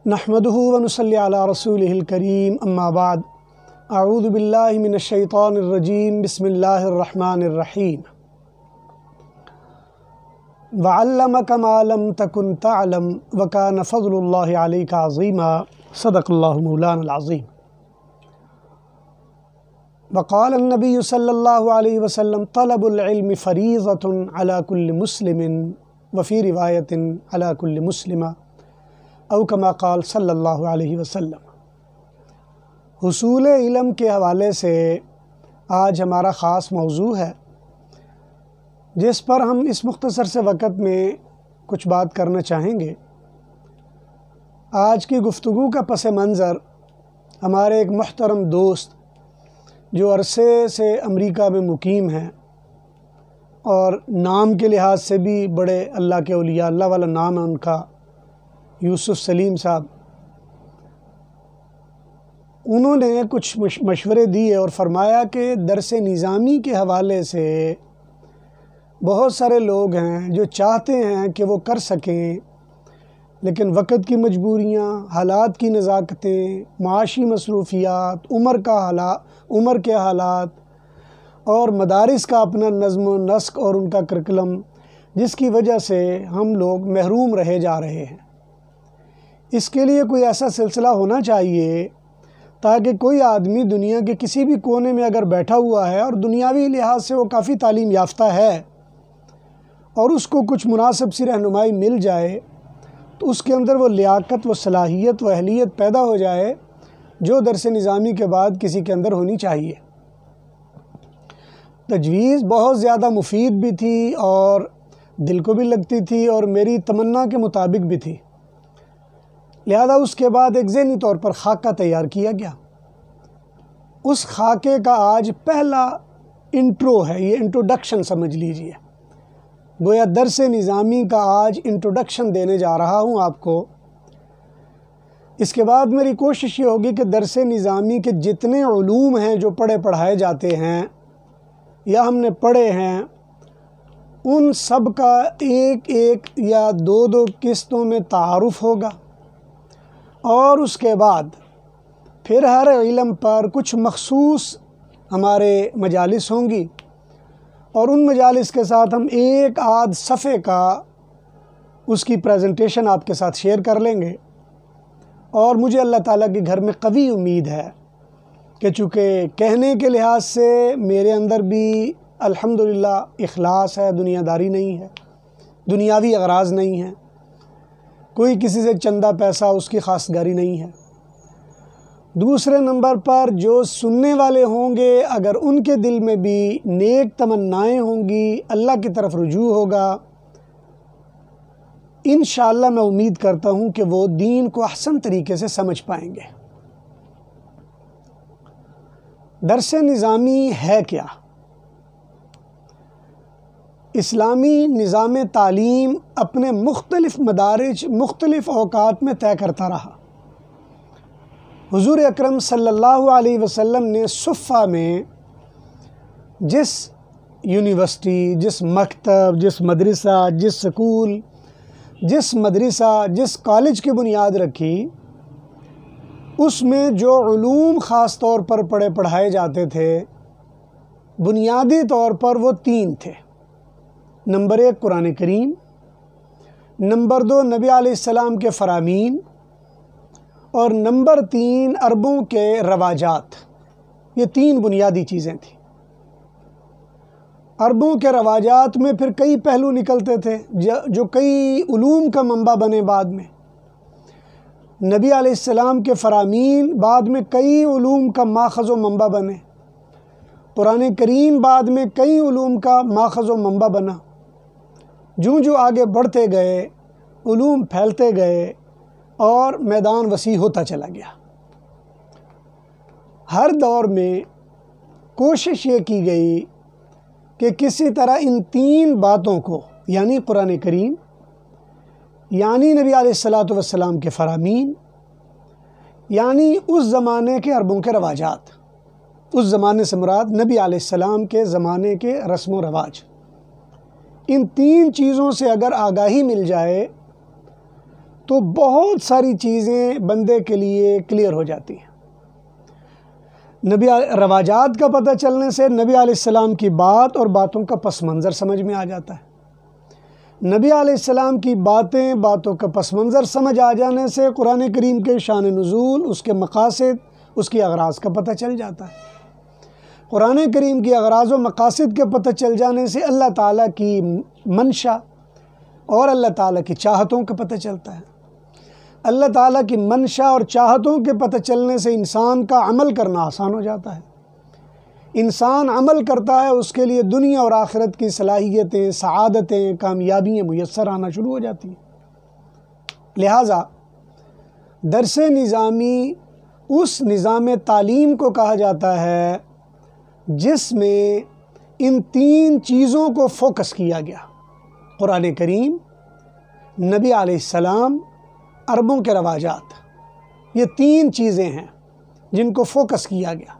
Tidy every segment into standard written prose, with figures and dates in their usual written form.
نحمده ونصلی علی رسوله الکریم اما بعد اعوذ باللہ من الشیطان الرجیم بسم اللہ الرحمن الرحیم وعلمک ما لم تکن تعلم وکان فضل اللہ علیک عظیما صدق اللہ مولانا العظیم وقال النبی صلی اللہ علیہ وسلم طلب العلم فریضۃ علی کل مسلم وفی روایت علی کل مسلمہ او کما قال صلی اللہ علیہ وسلم۔ حصول علم کے حوالے سے آج ہمارا خاص موضوع ہے جس پر ہم اس مختصر سے وقت میں کچھ بات کرنا چاہیں گے۔ آج کی گفتگو کا پس منظر ہمارے ایک محترم دوست جو عرصے سے امریکہ میں مقیم ہیں اور نام کے لحاظ سے بھی بڑے اللہ کے اولیاء، اللہ والا نام ہے ان کا، یوسف سلیم صاحب، انہوں نے کچھ مشورے دیے اور فرمایا کہ درس نظامی کے حوالے سے بہت سارے لوگ ہیں جو چاہتے ہیں کہ وہ کر سکیں، لیکن وقت کی مجبوریاں، حالات کی نزاکتیں، معاشی مصروفیات، عمر کے حالات اور مدارس کا اپنا نظم و نسق اور ان کا کرکلم، جس کی وجہ سے ہم لوگ محروم رہے جا رہے ہیں۔ اس کے لیے کوئی ایسا سلسلہ ہونا چاہیے تاکہ کوئی آدمی دنیا کے کسی بھی کونے میں اگر بیٹھا ہوا ہے اور دنیاوی لحاظ سے وہ کافی تعلیم یافتہ ہے اور اس کو کچھ مناسب سی رہنمائی مل جائے تو اس کے اندر وہ لیاقت، وہ صلاحیت، وہ اہلیت پیدا ہو جائے جو درس نظامی کے بعد کسی کے اندر ہونی چاہیے۔ تجویز بہت زیادہ مفید بھی تھی اور دل کو بھی لگتی تھی اور میری تمنا کے مطابق بھی تھی، لہذا اس کے بعد ایک ذہنی طور پر خاکہ تیار کیا گیا۔ اس خاکے کا آج پہلا انٹرو ہے، یہ انٹروڈکشن سمجھ لیجئے، گویا درس نظامی کا آج انٹروڈکشن دینے جا رہا ہوں آپ کو۔ اس کے بعد میری کوشش یہ ہوگی کہ درس نظامی کے جتنے علوم ہیں جو پڑھائے جاتے ہیں یا ہم نے پڑھے ہیں، ان سب کا ایک ایک یا دو قسطوں میں تعارف ہوگا، اور اس کے بعد پھر ہر علم پر کچھ مخصوص ہمارے مجالس ہوں گی، اور ان مجالس کے ساتھ ہم ایک آدھ صفحے کا اس کی پریزنٹیشن آپ کے ساتھ شیئر کر لیں گے۔ اور مجھے اللہ تعالیٰ کے گھر میں قوی امید ہے کہ چونکہ کہنے کے لحاظ سے میرے اندر بھی الحمدللہ اخلاص ہے، دنیا داری نہیں ہے، دنیاوی اغراض نہیں ہیں، کوئی کسی سے چندہ پیسہ اس کی خواستگاری نہیں ہے۔ دوسرے نمبر پر جو سننے والے ہوں گے اگر ان کے دل میں بھی نیک تمنائیں ہوں گی، اللہ کی طرف رجوع ہوگا، انشاءاللہ میں امید کرتا ہوں کہ وہ دین کو احسن طریقے سے سمجھ پائیں گے۔ درس نظامی ہے کیا؟ اسلامی نظام تعلیم اپنے مختلف مدارج، مختلف اوقات میں طے کرتا رہا۔ حضور اکرم صلی اللہ علیہ وسلم نے صفہ میں جس یونیورسٹی، جس مکتب، جس مدرسہ، جس سکول، جس مدرسہ، جس کالج کی بنیاد رکھی، اس میں جو علوم خاص طور پر پڑھائے جاتے تھے، بنیادی طور پر وہ تین تھے۔ نمبر 1 قرآن کریم، نمبر 2 نبی علیہ السلام کے فرامین، اور نمبر 3 عربوں کے رواجات۔ یہ 3 بنیادی چیزیں تھیں۔ عربوں کے رواجات میں پھر کئی پہلو نکلتے تھے جو کئی علوم کا منبع بنے بعد میں۔ نبی علیہ السلام کے فرامین بعد میں کئی علوم کا ماخذ و منبع بنے۔ قرآن کریم بعد میں کئی علوم کا ماخذ و منبع بنا۔ جو آگے بڑھتے گئے، علوم پھیلتے گئے اور میدان وسیع ہوتا چلا گیا۔ ہر دور میں کوشش یہ کی گئی کہ کسی طرح ان 3 باتوں کو، یعنی قرآن کریم، یعنی نبی علیہ السلام کے فرامین، یعنی اس زمانے کے عربوں کے رواجات، اس زمانے سے مراد نبی علیہ السلام کے زمانے کے رسم و رواج، ان 3 چیزوں سے اگر آگاہی مل جائے تو بہت ساری چیزیں بندے کے لیے کلیئر ہو جاتی ہیں۔ رواجات کا پتہ چلنے سے نبی علیہ السلام کی بات اور باتوں کا پس منظر سمجھ میں آ جاتا ہے۔ نبی علیہ السلام کی باتوں کا پس منظر سمجھ آ جانے سے قرآن کریم کے شان نزول، اس کے مقاصد، اس کی اغراض کا پتہ چل جاتا ہے۔ قرآن کریم کی اغراض و مقاصد کے پتہ چل جانے سے اللہ تعالیٰ کی منشا اور اللہ تعالیٰ کی چاہتوں کا پتہ چلتا ہے۔ اللہ تعالیٰ کی منشا اور چاہتوں کے پتہ چلنے سے انسان کا عمل کرنا آسان ہو جاتا ہے۔ انسان عمل کرتا ہے، اس کے لیے دنیا اور آخرت کی صلاحیتیں، سعادتیں، کامیابیاں میسر آنا شروع ہو جاتی ہیں۔ لہٰذا درس نظامی اس نظام تعلیم کو کہا جاتا ہے جس میں ان 3 چیزوں کو فوکس کیا گیا: قرآن کریم، نبی علیہ السلام، عربوں کے رواجات۔ یہ 3 چیزیں ہیں جن کو فوکس کیا گیا،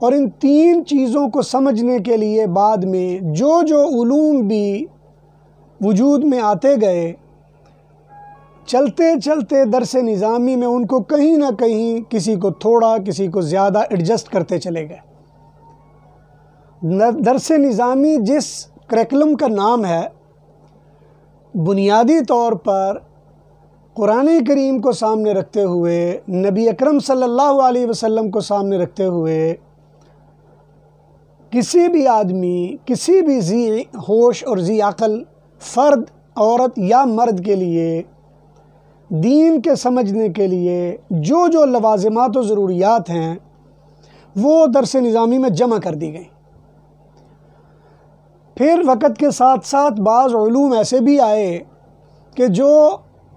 اور ان 3 چیزوں کو سمجھنے کے لیے بعد میں جو علوم بھی وجود میں آتے گئے، چلتے چلتے درس نظامی میں ان کو کہیں نہ کہیں کسی کو تھوڑا، کسی کو زیادہ ایڈجسٹ کرتے چلے گئے۔ درس نظامی جس کریکلم کا نام ہے، بنیادی طور پر قرآن کریم کو سامنے رکھتے ہوئے، نبی اکرم صلی اللہ علیہ وسلم کو سامنے رکھتے ہوئے، کسی بھی آدمی، کسی بھی ذی ہوش اور ذی عقل فرد، عورت یا مرد کے لیے دین کے سمجھنے کے لیے جو لوازمات و ضروریات ہیں وہ درس نظامی میں جمع کر دی گئیں۔ پھر وقت کے ساتھ ساتھ بعض علوم ایسے بھی آئے کہ جو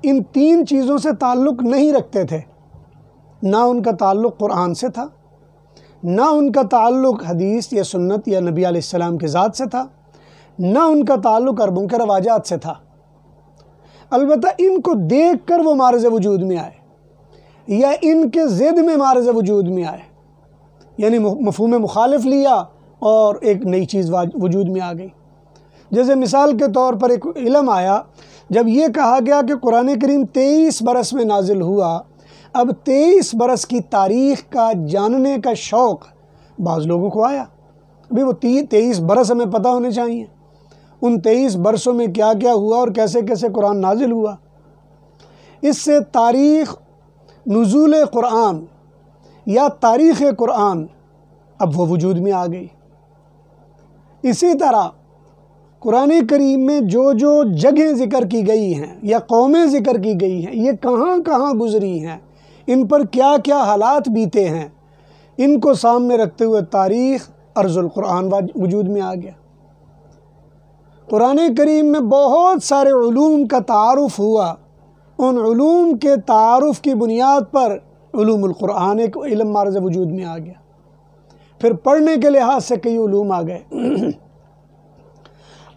ان 3 چیزوں سے تعلق نہیں رکھتے تھے۔ نہ ان کا تعلق قرآن سے تھا، نہ ان کا تعلق حدیث یا سنت یا نبی علیہ السلام کی ذات سے تھا، نہ ان کا تعلق عربوں کے رواجات سے تھا۔ البتہ ان کو دیکھ کر وہ معرض وجود میں آئے، یا ان کے ضد میں معرض وجود میں آئے، یعنی مفہوم مخالف لیا اور ایک نئی چیز وجود میں آ گئی۔ جیسے مثال کے طور پر ایک علم آیا، جب یہ کہا گیا کہ قرآن کریم 23 برس میں نازل ہوا، اب 23 برس کی تاریخ کا جاننے کا شوق بعض لوگوں کو آیا۔ ابھی وہ 23 برس ہمیں پتہ ہونے چاہیے، ان 23 برسوں میں کیا کیا ہوا اور کیسے کیسے قرآن نازل ہوا۔ اس سے تاریخ نزول قرآن یا تاریخ قرآن اب وہ وجود میں آ گئی۔ اسی طرح قرآن کریم میں جو جگہیں ذکر کی گئی ہیں یا قومیں ذکر کی گئی ہیں، یہ کہاں کہاں گزری ہیں، ان پر کیا کیا حالات بیتے ہیں، ان کو سامنے رکھتے ہوئے تاریخ ارض القرآن وجود میں آ گیا۔ قرآن کریم میں بہت سارے علوم کا تعارف ہوا، ان علوم کے تعارف کی بنیاد پر علوم القرآن ایک علم معرض وجود میں آ گیا۔ پھر پڑھنے کے لحاظ سے کئی علوم آ گئے۔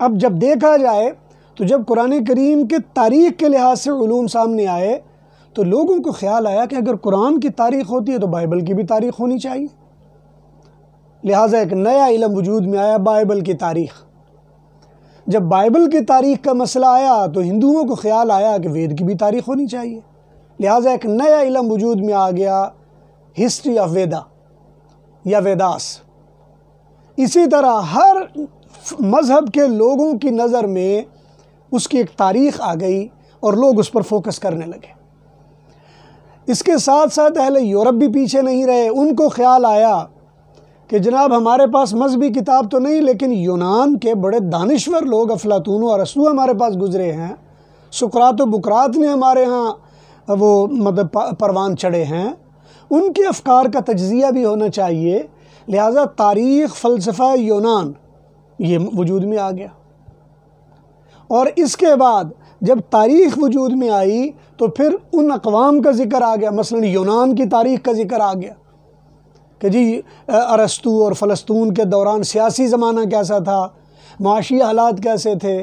اب جب دیکھا جائے تو جب قرآن کریم کے تاریخ کے لحاظ سے علوم سامنے آئے تو لوگوں کو خیال آیا کہ اگر قرآن کی تاریخ ہوتی ہے تو بائبل کی بھی تاریخ ہونی چاہیے۔ لہٰذا ایک نیا علم وجود میں آیا، بائبل کی تاریخ۔ جب بائبل کی تاریخ کا مسئلہ آیا تو ہندوؤں کو خیال آیا کہ وید کی بھی تاریخ ہونی چاہیے، لہٰذا ایک نیا علم وجود میں آ گیا، ہسٹری آف ویدا یا ویداس۔ اسی طرح ہر مذہب کے لوگوں کی نظر میں اس کی ایک تاریخ آ گئی اور لوگ اس پر فوکس کرنے لگے۔ اس کے ساتھ ساتھ اہل یورپ بھی پیچھے نہیں رہے، ان کو خیال آیا کہ جناب ہمارے پاس مذہبی کتاب تو نہیں، لیکن یونان کے بڑے دانشور لوگ افلاطون و ارسطو ہمارے پاس گزرے ہیں، سقراط و بقراط نے ہمارے ہاں وہ پروان چڑھے ہیں، ان کے افکار کا تجزیہ بھی ہونا چاہیے۔ لہٰذا تاریخ، فلسفہ یونان یہ وجود میں آ گیا۔ اور اس کے بعد جب تاریخ وجود میں آئی تو پھر ان اقوام کا ذکر آ گیا، مثلا یونان کی تاریخ کا ذکر آ گیا کہ جی ارسطو اور فلسطون کے دوران سیاسی زمانہ کیسا تھا، معاشی حالات کیسے تھے،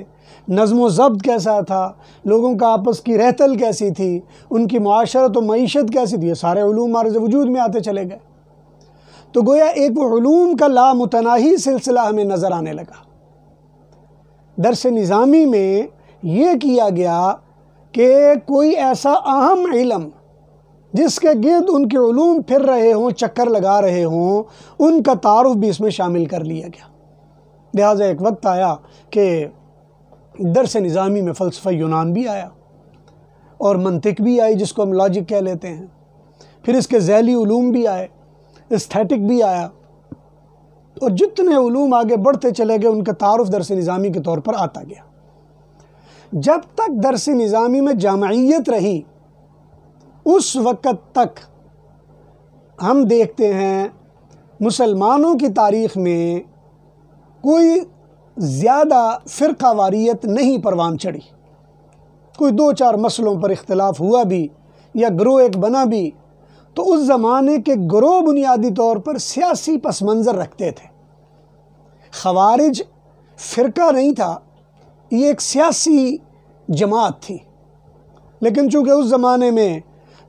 نظم و ضبط کیسا تھا، لوگوں کا آپس کی رہتل کیسی تھی، ان کی معاشرت و معیشت کیسی تھی، یہ سارے علوم معرض وجود میں آتے چلے گئے۔ تو گویا ایک وہ علوم کا لامتناہی سلسلہ ہمیں نظر آنے لگا۔ درس نظامی میں یہ کیا گیا کہ کوئی ایسا اہم علم جس کے گرد ان کے علوم پھر رہے ہوں، چکر لگا رہے ہوں، ان کا تعارف بھی اس میں شامل کر لیا گیا۔ لہٰذا ایک وقت آیا کہ درس نظامی میں فلسفہ یونان بھی آیا اور منطق بھی آئی، جس کو ہم لاجک کہہ لیتے ہیں، پھر اس کے ذیلی علوم بھی آئے، استھیٹک بھی آیا، اور جتنے علوم آگے بڑھتے چلے گئے ان کا تعارف درس نظامی کے طور پر آتا گیا۔ جب تک درس نظامی میں جامعیت رہی، اس وقت تک ہم دیکھتے ہیں مسلمانوں کی تاریخ میں کوئی زیادہ فرقہ واریت نہیں پروان چڑھی۔ کوئی 2-4 مسئلوں پر اختلاف ہوا بھی یا گروہ ایک بنا بھی، تو اس زمانے کے گروہ بنیادی طور پر سیاسی پس منظر رکھتے تھے۔ خوارج فرقہ نہیں تھا، یہ ایک سیاسی جماعت تھی، لیکن چونکہ اس زمانے میں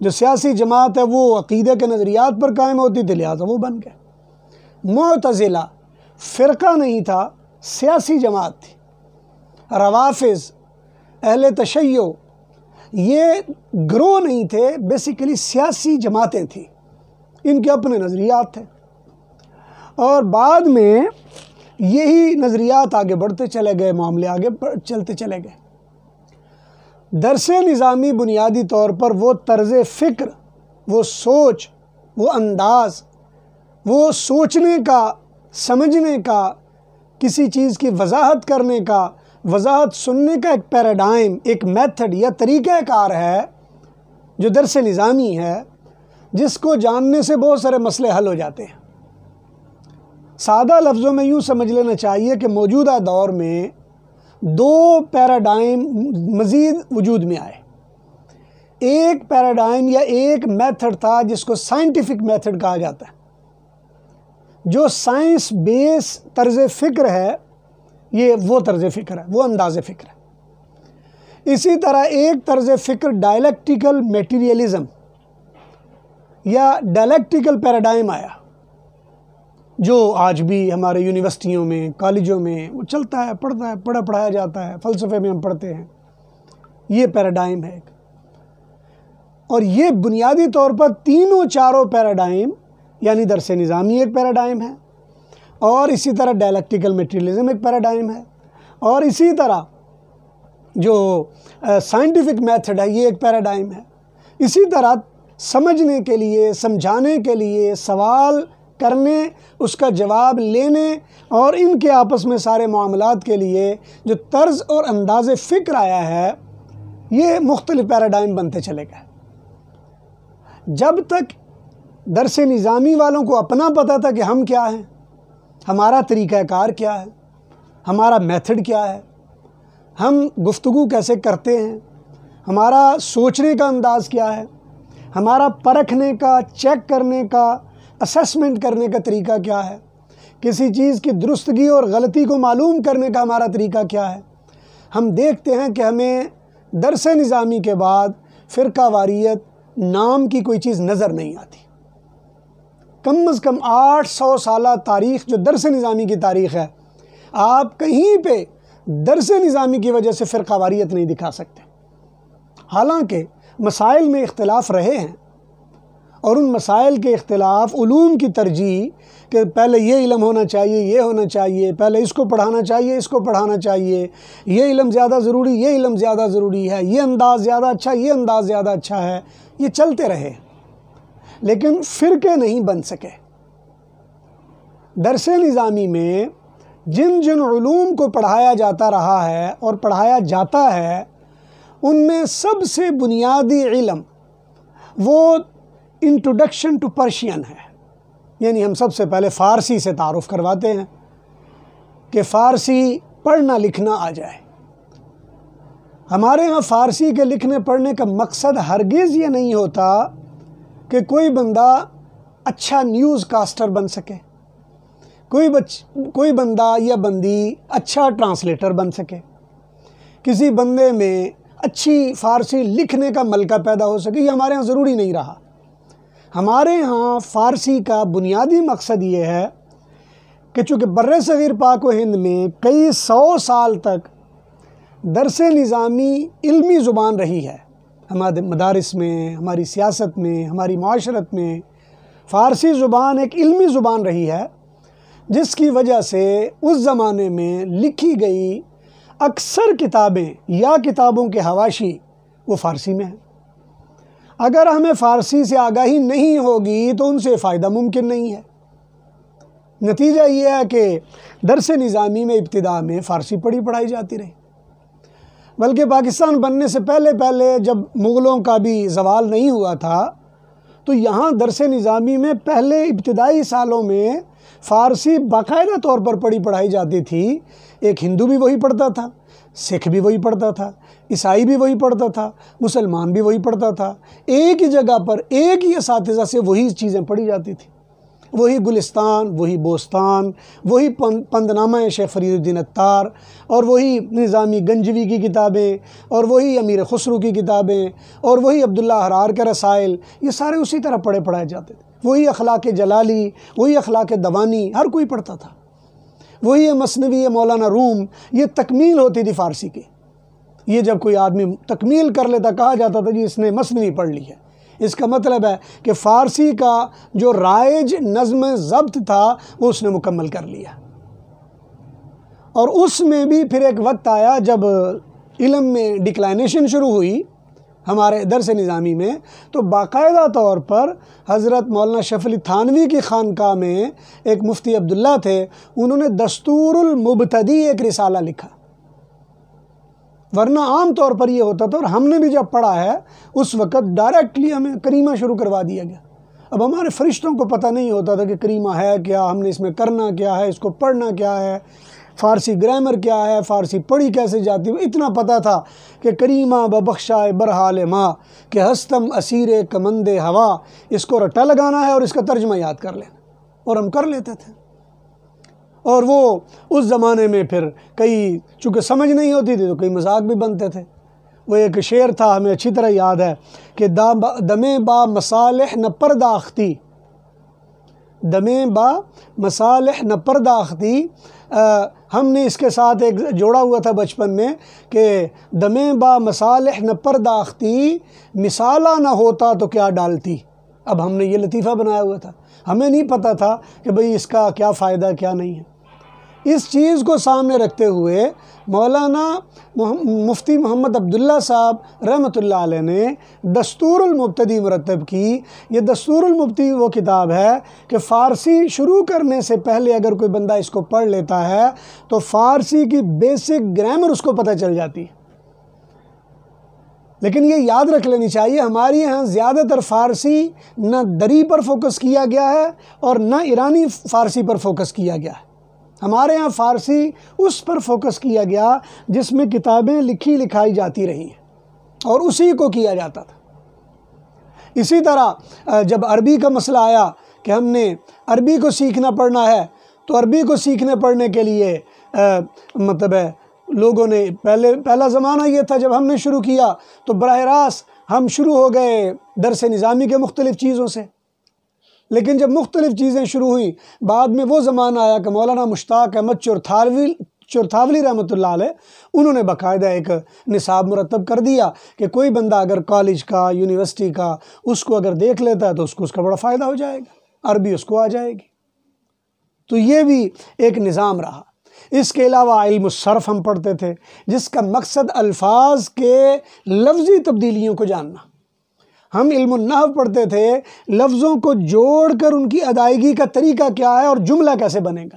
جو سیاسی جماعت ہے وہ عقیدے کے نظریات پر قائم ہوتی تھی، لہٰذا وہ بن گئے۔ معتزلہ فرقہ نہیں تھا، سیاسی جماعت تھی۔ روافض، اہل تشیع، یہ گروہ نہیں تھے، بیسیکلی سیاسی جماعتیں تھیں، ان کے اپنے نظریات تھے، اور بعد میں یہی نظریات آگے بڑھتے چلے گئے، معاملے آگے چلتے چلے گئے۔ درس نظامی بنیادی طور پر وہ طرز فکر، وہ سوچ، وہ انداز، وہ سوچنے کا، سمجھنے کا، کسی چیز کی وضاحت کرنے کا، وضاحت سننے کا ایک پیراڈائم، ایک میتھڈ یا طریقہ کار ہے جو درس نظامی ہے، جس کو جاننے سے بہت سارے مسئلے حل ہو جاتے ہیں۔ سادہ لفظوں میں یوں سمجھ لینا چاہیے کہ موجودہ دور میں 2 پیراڈائم مزید وجود میں آئے۔ ایک پیراڈائم یا ایک میتھڈ تھا جس کو سائنٹیفک میتھڈ کہا جاتا ہے، جو سائنس بیس طرز فکر ہے، یہ وہ طرز فکر ہے، وہ انداز فکر ہے۔ اسی طرح ایک طرز فکر ڈائلیکٹیکل میٹیریلزم یا ڈائلیکٹیکل پیراڈائم آیا، جو آج بھی ہمارے یونیورسٹیوں میں، کالجوں میں وہ چلتا ہے، پڑھایا جاتا ہے، فلسفے میں ہم پڑھتے ہیں۔ یہ پیراڈائم ہے ایک، اور یہ بنیادی طور پر تینوں چاروں پیراڈائم، یعنی درس نظامی ایک پیراڈائم ہے، اور اسی طرح ڈائلیکٹیکل میٹیریلزم ایک پیراڈائم ہے، اور اسی طرح جو سائنٹیفک میتھڈ ہے یہ ایک پیراڈائم ہے۔ اسی طرح سمجھنے کے لیے، سمجھانے کے لیے، سوال کرنے، اس کا جواب لینے، اور ان کے آپس میں سارے معاملات کے لیے جو طرز اور انداز فکر آیا ہے، یہ مختلف پیراڈائم بنتے چلے گئے۔ جب تک درس نظامی والوں کو اپنا پتہ تھا کہ ہم کیا ہیں، ہمارا طریقہ کار کیا ہے، ہمارا میتھڈ کیا ہے، ہم گفتگو کیسے کرتے ہیں، ہمارا سوچنے کا انداز کیا ہے، ہمارا پرکھنے کا، چیک کرنے کا، اسیسمنٹ کرنے کا طریقہ کیا ہے، کسی چیز کی درستگی اور غلطی کو معلوم کرنے کا ہمارا طریقہ کیا ہے، ہم دیکھتے ہیں کہ ہمیں درس نظامی کے بعد فرقہ واریت نام کی کوئی چیز نظر نہیں آتی۔ کم از کم 800 سالہ تاریخ جو درس نظامی کی تاریخ ہے، آپ کہیں پہ درس نظامی کی وجہ سے فرقہ واریت نہیں دکھا سکتے۔ حالانکہ مسائل میں اختلاف رہے ہیں، اور ان مسائل کے اختلاف، علوم کی ترجیح کہ پہلے یہ علم ہونا چاہیے، یہ ہونا چاہیے، پہلے اس کو پڑھانا چاہیے، اس کو پڑھانا چاہیے، یہ علم زیادہ ضروری، یہ علم زیادہ ضروری ہے، یہ انداز زیادہ اچھا، یہ انداز زیادہ اچھا ہے، یہ چلتے رہے، لیکن فرقے نہیں بن سکے۔ درس نظامی میں جن جن علوم کو پڑھایا جاتا رہا ہے اور پڑھایا جاتا ہے، ان میں سب سے بنیادی علم وہ انٹروڈکشن ٹو پرشین ہے، یعنی ہم سب سے پہلے فارسی سے تعارف کرواتے ہیں کہ فارسی پڑھنا لکھنا آ جائے۔ ہمارے ہاں فارسی کے لکھنے پڑھنے کا مقصد ہرگز یہ نہیں ہوتا کہ کوئی بندہ اچھا نیوز کاسٹر بن سکے، کوئی بندہ یا بندی اچھا ٹرانسلیٹر بن سکے، کسی بندے میں اچھی فارسی لکھنے کا ملکہ پیدا ہو سکے، یہ ہمارے ہاں ضروری نہیں رہا۔ ہمارے ہاں فارسی کا بنیادی مقصد یہ ہے کہ چونکہ برصغیر پاک و ہند میں کئی 100 سال تک درس نظامی علمی زبان رہی ہے ہمارے مدارس میں، ہماری سیاست میں، ہماری معاشرت میں فارسی زبان ایک علمی زبان رہی ہے، جس کی وجہ سے اس زمانے میں لکھی گئی اکثر کتابیں یا کتابوں کے حواشی وہ فارسی میں ہیں۔ اگر ہمیں فارسی سے آگاہی نہیں ہوگی تو ان سے فائدہ ممکن نہیں ہے۔ نتیجہ یہ ہے کہ درس نظامی میں ابتدا میں فارسی پڑھائی جاتی رہی، بلکہ پاکستان بننے سے پہلے جب مغلوں کا بھی زوال نہیں ہوا تھا تو یہاں درس نظامی میں پہلے ابتدائی سالوں میں فارسی باقاعدہ طور پر پڑھائی جاتی تھی۔ ایک ہندو بھی وہی پڑھتا تھا، سکھ بھی وہی پڑھتا تھا، عیسائی بھی وہی پڑھتا تھا، مسلمان بھی وہی پڑھتا تھا۔ ایک ہی جگہ پر ایک ہی اساتذہ سے وہی چیزیں پڑھی جاتی تھیں، وہی گلستان، وہی بوستان، وہی پندنامہ شیخ فرید الدین اتار، اور وہی نظامی گنجوی کی کتابیں، اور وہی امیر خسرو کی کتابیں، اور وہی عبداللہ حرار کے رسائل، یہ سارے اسی طرح پڑھائے جاتے تھے۔ وہی اخلاق جلالی، وہی اخلاق دوانی، ہر کوئی پڑھتا تھا۔ وہی مثنوی مولانا روم، یہ تکمیل ہوتی تھی فارسی کی۔ یہ جب کوئی آدمی تکمیل کر لیتا کہا جاتا تھا جی اس نے مثنوی پڑھ لی ہے۔ اس کا مطلب ہے کہ فارسی کا جو رائج نظم ضبط تھا وہ اس نے مکمل کر لیا۔ اور اس میں بھی پھر ایک وقت آیا جب علم میں ڈکلائنیشن شروع ہوئی ہمارے درس نظامی میں، تو باقاعدہ طور پر حضرت مولانا شفیع علی تھانوی کی خانقاہ میں ایک مفتی عبداللہ تھے، انہوں نے دستور المبتدی ایک رسالہ لکھا۔ ورنہ عام طور پر یہ ہوتا تھا، اور ہم نے بھی جب پڑھا ہے اس وقت ڈائریکٹلی ہمیں کریمہ شروع کروا دیا گیا۔ اب ہمارے فرشتوں کو پتہ نہیں ہوتا تھا کہ کریمہ ہے کیا، ہم نے اس میں کرنا کیا ہے، اس کو پڑھنا کیا ہے، فارسی گرامر کیا ہے، فارسی پڑھی کیسے جاتی ہے۔ اتنا پتہ تھا کہ کریمہ ببخشائے برحال ماں کہ ہستم اسیر کمند ہوا، اس کو رٹا لگانا ہے اور اس کا ترجمہ یاد کر لینا، اور ہم کر لیتے تھے۔ اور وہ اس زمانے میں پھر کئی چونکہ سمجھ نہیں ہوتی تھی تو کئی مذاق بھی بنتے تھے۔ وہ ایک شعر تھا ہمیں اچھی طرح یاد ہے کہ دمیں با مصالح نہ پرداختی، دمیں با مصالح نہ پرداختی، ہم نے اس کے ساتھ ایک جوڑا ہوا تھا بچپن میں کہ دمیں با مصالح نہ پرداختی، مثالہ نہ ہوتا تو کیا ڈالتی۔ اب ہم نے یہ لطیفہ بنایا ہوا تھا، ہمیں نہیں پتہ تھا کہ بھئی اس کا کیا فائدہ کیا نہیں ہے۔ اس چیز کو سامنے رکھتے ہوئے مولانا مفتی محمد عبداللہ صاحب رحمۃ اللہ علیہ نے دستور المبتدی مرتب کی۔ یہ دستور المبتدی وہ کتاب ہے کہ فارسی شروع کرنے سے پہلے اگر کوئی بندہ اس کو پڑھ لیتا ہے تو فارسی کی بیسک گرامر اس کو پتہ چل جاتی ہے۔ لیکن یہ یاد رکھ لینی چاہیے، ہمارے یہاں زیادہ تر فارسی نہ دری پر فوکس کیا گیا ہے اور نہ ایرانی فارسی پر فوکس کیا گیا ہے۔ ہمارے ہاں فارسی اس پر فوکس کیا گیا جس میں کتابیں لکھی لکھائی جاتی رہی ہیں اور اسی کو کیا جاتا تھا۔ اسی طرح جب عربی کا مسئلہ آیا کہ ہم نے عربی کو سیکھنا پڑھنا ہے تو عربی کو سیکھنے پڑھنے کے لیے مطلب ہے لوگوں نے پہلا زمانہ یہ تھا جب ہم نے شروع کیا تو براہ راست ہم شروع ہو گئے درس نظامی کے مختلف چیزوں سے۔ لیکن جب مختلف چیزیں شروع ہوئیں، بعد میں وہ زمانہ آیا کہ مولانا مشتاق احمد چرتھاولی رحمۃ اللہ علیہ انہوں نے باقاعدہ ایک نصاب مرتب کر دیا کہ کوئی بندہ اگر کالج کا، یونیورسٹی کا اس کو اگر دیکھ لیتا ہے تو اس کو اس کا بڑا فائدہ ہو جائے گا، عربی اس کو آ جائے گی۔ تو یہ بھی ایک نظام رہا۔ اس کے علاوہ علم الصرف ہم پڑھتے تھے، جس کا مقصد الفاظ کے لفظی تبدیلیوں کو جاننا۔ ہم علم النحو پڑھتے تھے، لفظوں کو جوڑ کر ان کی ادائیگی کا طریقہ کیا ہے اور جملہ کیسے بنے گا۔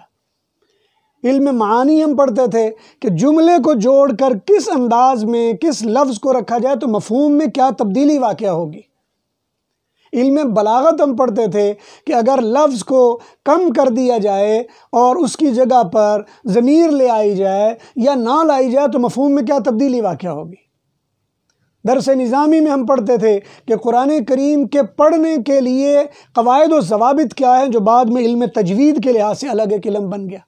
علم معانی ہم پڑھتے تھے کہ جملے کو جوڑ کر کس انداز میں کس لفظ کو رکھا جائے تو مفہوم میں کیا تبدیلی واقع ہوگی۔ علم بلاغت ہم پڑھتے تھے کہ اگر لفظ کو کم کر دیا جائے اور اس کی جگہ پر ضمیر لے آئی جائے یا نہ لائی جائے تو مفہوم میں کیا تبدیلی واقع ہوگی۔ درس نظامی میں ہم پڑھتے تھے کہ قرآن کریم کے پڑھنے کے لیے قواعد و ضوابط کیا ہیں، جو بعد میں علم تجوید کے لحاظ سے الگ ایک علم بن گیا۔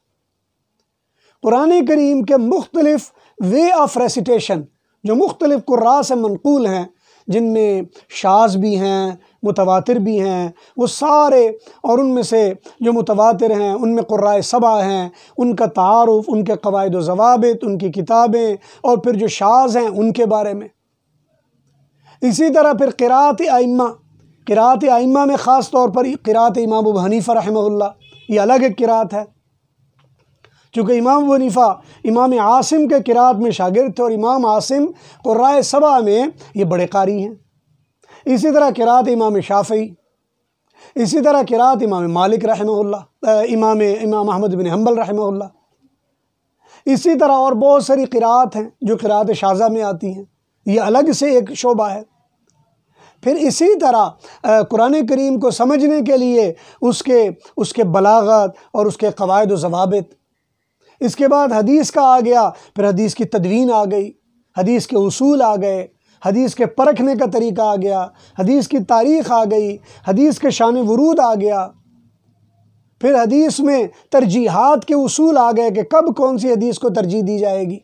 قرآن کریم کے مختلف وے آف ریسیٹیشن جو مختلف قراء سے منقول ہیں، جن میں شاذ بھی ہیں، متواتر بھی ہیں، وہ سارے، اور ان میں سے جو متواتر ہیں ان میں قرائے سبع ہیں، ان کا تعارف، ان کے قواعد و ضوابط، ان کی کتابیں، اور پھر جو شاذ ہیں ان کے بارے میں۔ اسی طرح پھر قراءت ائمہ میں خاص طور پر قراءت امام ابو حنیفہ رحمہ اللہ، یہ الگ ایک قراءت ہے، چونکہ امام ابو حنیفہ امام عاصم کے قراءت میں شاگرد تھے، اور امام عاصم قرائے سبع میں یہ بڑے قاری ہیں۔ اسی طرح قراءت امام شافعی، اسی طرح قراءت امام مالک رحمہ اللہ، امام احمد بن حنبل رحمہ اللہ۔ اسی طرح اور بہت ساری قراءت ہیں جو قراءت شاذہ میں آتی ہیں، یہ الگ سے ایک شعبہ ہے۔ پھر اسی طرح قرآن کریم کو سمجھنے کے لیے اس کے بلاغت اور اس کے قواعد و ضوابط، اس کے بعد حدیث کا آ گیا، پھر حدیث کی تدوین آ گئی، حدیث کے اصول آ گئے، حدیث کے پرکھنے کا طریقہ آ گیا، حدیث کی تاریخ آ گئی، حدیث کے شان ورود آ گیا، پھر حدیث میں ترجیحات کے اصول آ گئے کہ کب کون سی حدیث کو ترجیح دی جائے گی،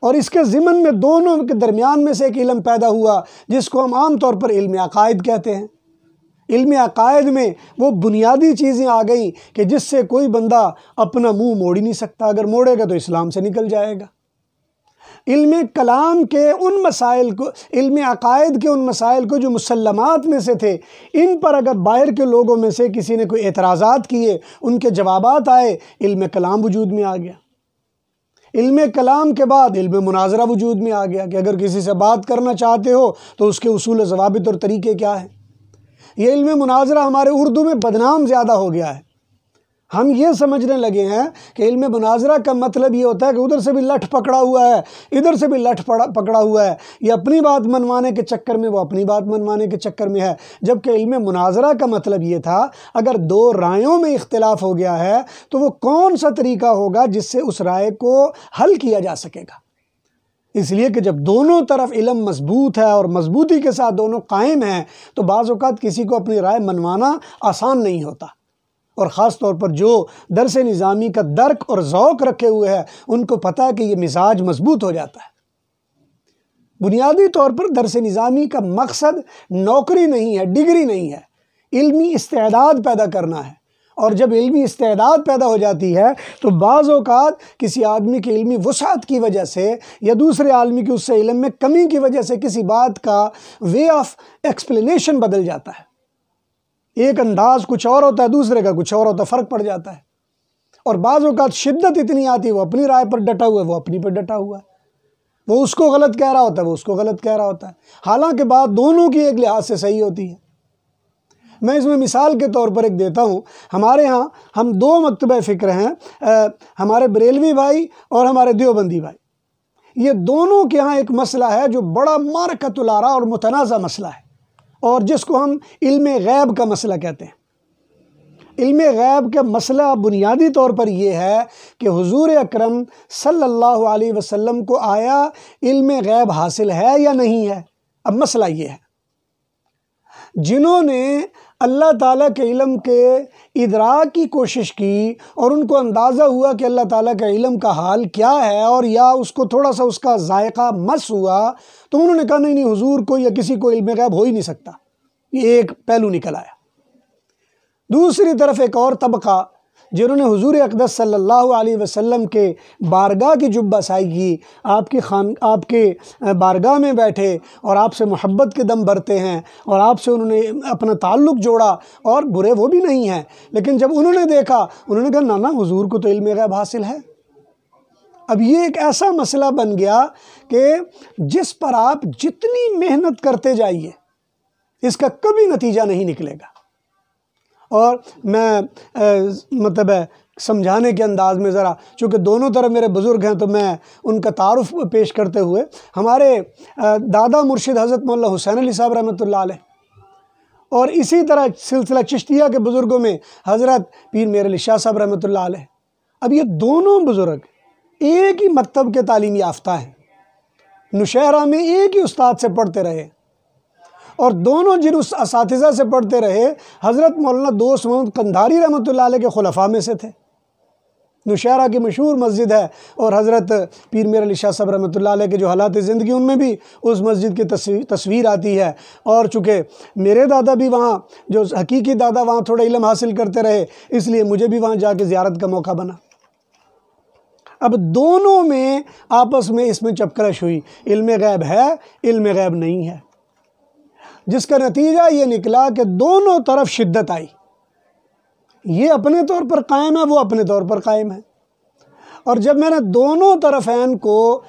اور اس کے ضمن میں دونوں کے درمیان میں سے ایک علم پیدا ہوا جس کو ہم عام طور پر علم عقائد کہتے ہیں۔ علم عقائد میں وہ بنیادی چیزیں آ گئیں کہ جس سے کوئی بندہ اپنا منہ موڑ ہی نہیں سکتا، اگر موڑے گا تو اسلام سے نکل جائے گا۔ علم کلام کے ان مسائل کو، علم عقائد کے ان مسائل کو جو مسلمات میں سے تھے، ان پر اگر باہر کے لوگوں میں سے کسی نے کوئی اعتراضات کیے، ان کے جوابات آئے، علم کلام وجود میں آ گیا۔ علم کلام کے بعد علم مناظرہ وجود میں آ گیا کہ اگر کسی سے بات کرنا چاہتے ہو تو اس کے اصول و ضوابط اور طریقے کیا ہیں۔ یہ علم مناظرہ ہمارے اردو میں بدنام زیادہ ہو گیا ہے، ہم یہ سمجھنے لگے ہیں کہ علم مناظرہ کا مطلب یہ ہوتا ہے کہ ادھر سے بھی لٹھ پکڑا ہوا ہے، ادھر سے بھی لٹھ پکڑا ہوا ہے، یہ اپنی بات منوانے کے چکر میں، وہ اپنی بات منوانے کے چکر میں ہے، جبکہ علم مناظرہ کا مطلب یہ تھا اگر دو رائوں میں اختلاف ہو گیا ہے تو وہ کون سا طریقہ ہوگا جس سے اس رائے کو حل کیا جا سکے گا۔ اس لیے کہ جب دونوں طرف علم مضبوط ہے اور مضبوطی کے ساتھ دونوں قائم ہیں تو بعض اوقات کسی کو اپنی رائے منوانا آسان نہیں ہوتا، اور خاص طور پر جو درس نظامی کا درک اور ذوق رکھے ہوئے ہیں ان کو پتہ ہے کہ یہ مزاج مضبوط ہو جاتا ہے۔ بنیادی طور پر درس نظامی کا مقصد نوکری نہیں ہے، ڈگری نہیں ہے، علمی استعداد پیدا کرنا ہے، اور جب علمی استعداد پیدا ہو جاتی ہے تو بعض اوقات کسی آدمی کی علمی وسعت کی وجہ سے یا دوسرے آدمی کی اس سے علم میں کمی کی وجہ سے کسی بات کا وے آف ایکسپلینیشن بدل جاتا ہے، ایک انداز کچھ اور ہوتا ہے، دوسرے کا کچھ اور ہوتا ہے، فرق پڑ جاتا ہے، اور بعض اوقات شدت اتنی آتی ہے، وہ اپنی رائے پر ڈٹا ہوا ہے، وہ اپنی پر ڈٹا ہوا ہے، وہ اس کو غلط کہہ رہا ہوتا ہے، وہ اس کو غلط کہہ رہا ہوتا ہے، حالانکہ بات دونوں کی ایک لحاظ سے صحیح ہوتی ہے۔ میں اس میں مثال کے طور پر ایک دیتا ہوں، ہمارے ہاں ہم دو مکتبہ فکر ہیں، ہمارے بریلوی بھائی اور ہمارے دیوبندی بھائی، یہ دونوں کے ہاں ایک مسئلہ ہے جو بڑا معرکۃ الآراء اور متنازع مسئلہ ہے، اور جس کو ہم علم غیب کا مسئلہ کہتے ہیں۔ علم غیب کا مسئلہ بنیادی طور پر یہ ہے کہ حضور اکرم صلی اللہ علیہ وسلم کو آیا علم غیب حاصل ہے یا نہیں ہے۔ اب مسئلہ یہ ہے، جنہوں نے اللہ تعالیٰ کے علم کے ادراک کی کوشش کی اور ان کو اندازہ ہوا کہ اللہ تعالیٰ کا علم کا حال کیا ہے، اور یا اس کو تھوڑا سا اس کا ذائقہ مس ہوا، تو انہوں نے کہا نہیں حضور کو یا کسی کو علم غیب ہو ہی نہیں سکتا، یہ ایک پہلو نکل آیا۔ دوسری طرف ایک اور طبقہ جنہوں نے حضور اقدس صلی اللہ علیہ وسلم کے بارگاہ کی جب بسائی کی، آپ کے بارگاہ میں بیٹھے اور آپ سے محبت کے دم بھرتے ہیں، اور آپ سے انہوں نے اپنا تعلق جوڑا، اور برے وہ بھی نہیں ہیں، لیکن جب انہوں نے دیکھا انہوں نے کہا نا حضور کو تو علم غیب حاصل ہے۔ اب یہ ایک ایسا مسئلہ بن گیا کہ جس پر آپ جتنی محنت کرتے جائیے اس کا کبھی نتیجہ نہیں نکلے گا۔ اور میں مطلب سمجھانے کے انداز میں ذرا، چونکہ دونوں طرف میرے بزرگ ہیں تو میں ان کا تعارف پیش کرتے ہوئے، ہمارے دادا مرشد حضرت مولانا حسین علی صاحب رحمۃ اللہ علیہ، اور اسی طرح سلسلہ چشتیہ کے بزرگوں میں حضرت پیر میر علی شاہ صاحب رحمۃ اللہ علیہ، اب یہ دونوں بزرگ ایک ہی مکتب کے تعلیم یافتہ ہیں، نوشہرہ میں ایک ہی استاد سے پڑھتے رہے، اور دونوں جن اس اساتذہ سے پڑھتے رہے حضرت مولانا دوست محمد قندھاری رحمۃ اللہ علیہ کے خلفاء میں سے تھے۔ نوشہرہ کی مشہور مسجد ہے، اور حضرت پیر میر علی شاہ صاحب رحمۃ اللہ علیہ کے جو حالات زندگی ان میں بھی اس مسجد کی تصویر آتی ہے، اور چونکہ میرے دادا بھی وہاں، جو حقیقی دادا وہاں تھوڑا علم حاصل کرتے رہے، اس لیے مجھے بھی وہاں جا کے زیارت کا موقع بنا۔ اب دونوں میں آپس میں اس میں چپکرش ہوئی، علم غیب ہے، علم غیب نہیں ہے، جس کا نتیجہ یہ نکلا کہ دونوں طرف شدت آئی، یہ اپنے طور پر قائم ہے، وہ اپنے طور پر قائم ہے۔ اور جب میں نے دونوں طرفین کو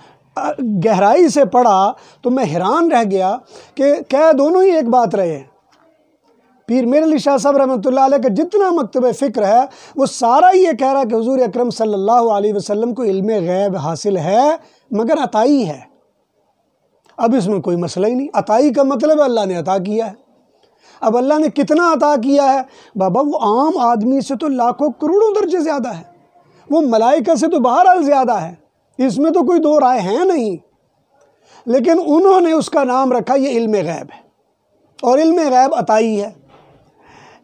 گہرائی سے پڑھا تو میں حیران رہ گیا کہ کیا دونوں ہی ایک بات رہے ہیں۔ پیر میر علی شاہ صاحب رحمۃ اللہ علیہ کا جتنا مکتب فکر ہے وہ سارا یہ کہہ رہا کہ حضور اکرم صلی اللہ علیہ وسلم کو علم غیب حاصل ہے، مگر عطائی ہے۔ اب اس میں کوئی مسئلہ ہی نہیں، عطائی کا مطلب ہے اللہ نے عطا کیا ہے۔ اب اللہ نے کتنا عطا کیا ہے؟ بابا وہ عام آدمی سے تو لاکھوں کروڑوں درجے زیادہ ہے، وہ ملائکہ سے تو بہرحال زیادہ ہے، اس میں تو کوئی دو رائے ہیں نہیں، لیکن انہوں نے اس کا نام رکھا یہ علم غیب ہے، اور علم غیب عطائی ہے۔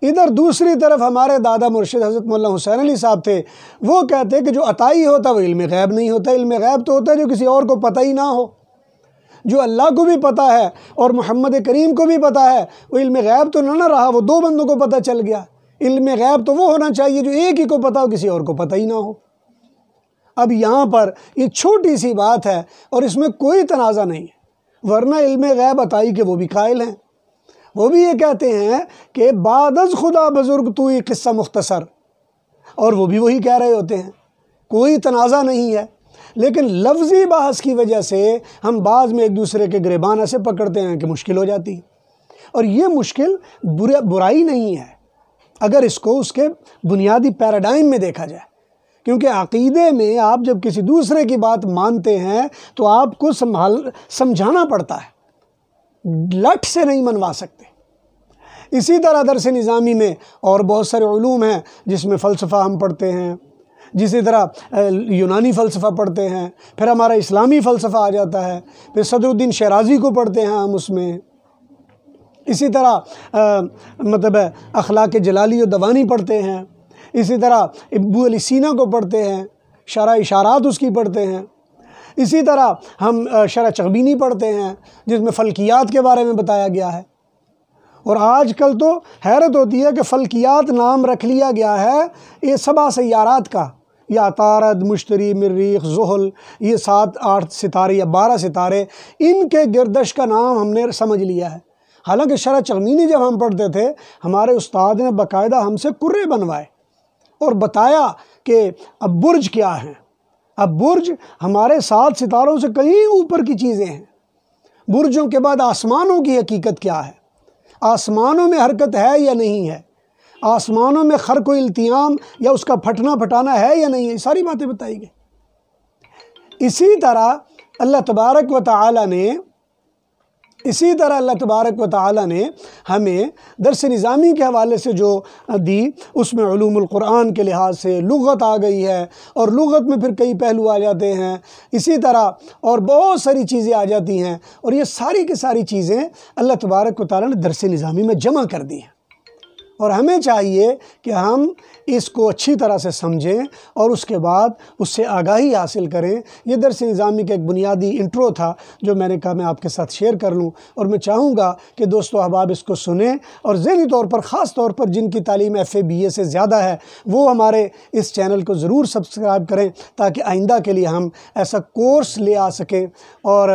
ادھر دوسری طرف ہمارے دادا مرشد حضرت مولانا حسین علی صاحب تھے، وہ کہتے کہ جو عطائی ہوتا وہ علم غیب نہیں ہوتا، علم غیب تو ہوتا ہے جو کسی اور کو پتہ ہی نہ ہو، جو اللہ کو بھی پتہ ہے اور محمد کریم کو بھی پتہ ہے، وہ علم غیب تو نہ رہا، وہ دو بندوں کو پتہ چل گیا۔ علم غیب تو وہ ہونا چاہیے جو ایک ہی کو پتہ ہو، کسی اور کو پتہ ہی نہ ہو۔ اب یہاں پر یہ چھوٹی سی بات ہے اور اس میں کوئی تنازع نہیں ہے، ورنہ علم غیب عطائی کے وہ بھی قائل ہیں، وہ بھی یہ کہتے ہیں کہ بعد از خدا بزرگ تو یہ قصہ مختصر، اور وہ بھی وہی کہہ رہے ہوتے ہیں، کوئی تنازع نہیں ہے۔ لیکن لفظی بحث کی وجہ سے ہم بعض میں ایک دوسرے کے گریبان ایسے پکڑتے ہیں کہ مشکل ہو جاتی ہے، اور یہ مشکل برائی نہیں ہے اگر اس کو اس کے بنیادی پیراڈائم میں دیکھا جائے، کیونکہ عقیدے میں آپ جب کسی دوسرے کی بات مانتے ہیں تو آپ کو سمجھانا پڑتا ہے، لٹ سے نہیں منوا سکتے۔ اسی طرح درس نظامی میں اور بہت سارے علوم ہیں جس میں فلسفہ ہم پڑھتے ہیں، جسی طرح یونانی فلسفہ پڑھتے ہیں، پھر ہمارا اسلامی فلسفہ آ جاتا ہے، پھر صدر الدین شیرازی کو پڑھتے ہیں ہم اس میں، اسی طرح مطلب اخلاق جلالی و دوانی پڑھتے ہیں، اسی طرح ابو علی سینا کو پڑھتے ہیں، شرح اشارات اس کی پڑھتے ہیں، اسی طرح ہم شرح چغبینی پڑھتے ہیں جس میں فلکیات کے بارے میں بتایا گیا ہے۔ اور آج کل تو حیرت ہوتی ہے کہ فلکیات نام رکھ لیا گیا ہے یہ 7 سیارات کا، یا عطارد، مشتری، مریخ، زحل، یہ 7 8 ستارے یا 12 ستارے، ان کے گردش کا نام ہم نے سمجھ لیا ہے۔ حالانکہ شرح چغبینی جب ہم پڑھتے تھے ہمارے استاد نے باقاعدہ ہم سے کرے بنوائے اور بتایا کہ اب برج کیا ہیں، اب برج ہمارے 7 ستاروں سے کہیں اوپر کی چیزیں ہیں، برجوں کے بعد آسمانوں کی حقیقت کیا ہے، آسمانوں میں حرکت ہے یا نہیں ہے، آسمانوں میں خرق و التیام یا اس کا پھٹنا پھٹانا ہے یا نہیں ہے، یہ ساری باتیں بتائی گئی۔ اسی طرح اللہ تبارک و تعالی نے ہمیں درس نظامی کے حوالے سے جو دی، اس میں علوم القرآن کے لحاظ سے لغت آ گئی ہے، اور لغت میں پھر کئی پہلو آ جاتے ہیں، اسی طرح اور بہت ساری چیزیں آ جاتی ہیں، اور یہ ساری کی ساری چیزیں اللہ تبارک و تعالی نے درس نظامی میں جمع کر دی ہیں، اور ہمیں چاہیے کہ ہم اس کو اچھی طرح سے سمجھیں اور اس کے بعد اس سے آگاہی حاصل کریں۔ یہ درس نظامی کا ایک بنیادی انٹرو تھا جو میں نے کہا میں آپ کے ساتھ شیئر کر لوں، اور میں چاہوں گا کہ دوستو احباب اس کو سنیں، اور ذہنی طور پر خاص طور پر جن کی تعلیم FA BA سے زیادہ ہے وہ ہمارے اس چینل کو ضرور سبسکرائب کریں تاکہ آئندہ کے لیے ہم ایسا کورس لے آ سکیں، اور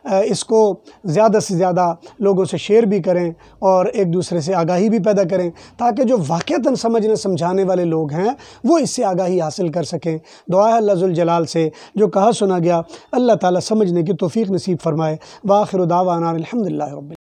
اس کو زیادہ سے زیادہ لوگوں سے شیئر بھی کریں اور ایک دوسرے سے آگاہی بھی پیدا کریں، تاکہ جو واقعتاً سمجھنے سمجھانے والے لوگ ہیں وہ اس سے آگاہی حاصل کر سکیں۔ دعا ہے اللہ ذوالجلال سے جو کہا سنا گیا اللہ تعالیٰ سمجھنے کی توفیق نصیب فرمائے۔ وآخر دعوانا الحمدللہ رب